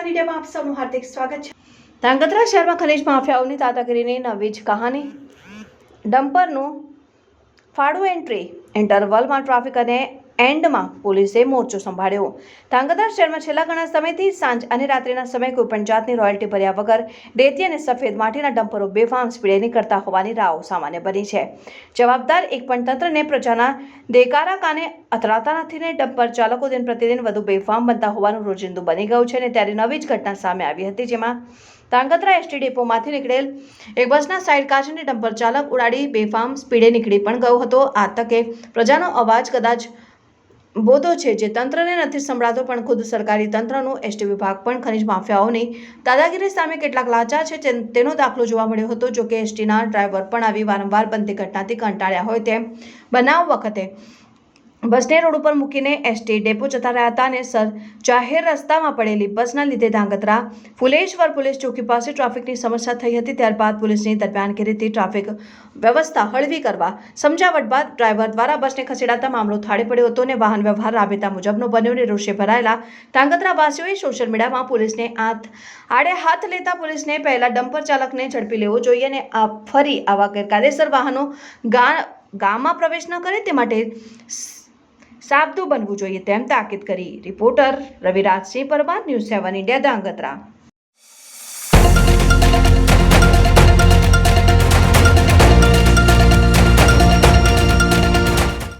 સેવન ઇન્ડિયામાં આપ સૌનું હાર્દિક સ્વાગત છે। ધાંગધ્રા શહેરમાં ખનીજ માફિયાઓની દાદાગીરીની નવી જ કહાની। ડમ્પરનું ફાળું એન્ટ્રી ઇન્ટરવલમાં ટ્રાફિક અને એન્ડમાં પોલીસે મોરચો સંભાળ્યો। ધાંગધ્રા શહેરમાં છેલ્લા ઘણા સમયથી સાંજ અને રાત્રિના સમયે કોઈપણ જાતની રોયલ્ટી ભર્યા વગર રેતી અને સફેદ માટીના ડમ્પરો બેફામ સ્પીડે નીકળતા હોવાની રાવ સામાન્ય બની છે। જવાબદાર એક પણ તંત્રને પ્રજાના દેકારા કાને અથડાતા નથી ને ડમ્પર ચાલકો દિન પ્રતિદિન વધુ બેફામ બનતા હોવાનું રોજિંદુ બની ગયું છે। અને ત્યારે નવી જ ઘટના સામે આવી હતી, જેમાં ધાંગધ્રા એસટી ડેપોમાંથી નીકળેલ એક બસના સાઇડ કાચને ડમ્પર ચાલક ઉડાડી બેફામ સ્પીડે નીકળી પણ ગયો હતો। આ તકે પ્રજાનો અવાજ કદાચ બોધો છે જે તંત્રને નથી સંભળાતો, પણ ખુદ સરકારી તંત્રનું એસટી વિભાગ પણ ખનીજ માફિયાઓની દાદાગીરી સામે કેટલાક લાચાર છે તેનો દાખલો જોવા મળ્યો હતો। જો કે એસટીના ડ્રાઈવર પણ આવી વારંવાર બનતી ઘટનાથી કંટાળ્યા હોય તેમ બનાવ વખતે બસને રોડ ઉપર મૂકીને એસટી ડેપો જતા રહ્યા હતા અને જાહેર રસ્તામાં પડેલી બસના લીધે ધાંગધ્રા ફુલેશ્વર પોલીસ ચોકી પાસે ટ્રાફિકની સમસ્યા થઈ હતી। ત્યારબાદ પોલીસની દરમિયાનગીરીથી ટ્રાફિક વ્યવસ્થા હળવી કરવા સમજાવટ બાદ ડ્રાઈવર દ્વારા બસને ખસેડાતા મામલો થાળે પડ્યો હતો અને વાહન વ્યવહાર રાબેતા મુજબનો બન્યો અને રોષે ભરાયેલા ધાંગધ્રા વાસીઓએ સોશિયલ મીડિયામાં પોલીસને આડે હાથ લેતા પોલીસને પહેલા ડમ્પર ચાલકને ઝડપી લેવો જોઈએ અને ફરી આવા ગેરકાયદેસર વાહનો ગામમાં પ્રવેશ ન કરે તે માટે સાબદું બનવું જોઈએ તેમ તાકીદ કરી। Reporter Ravirajsinh Parmar, news 7 India, Dhrangadhra.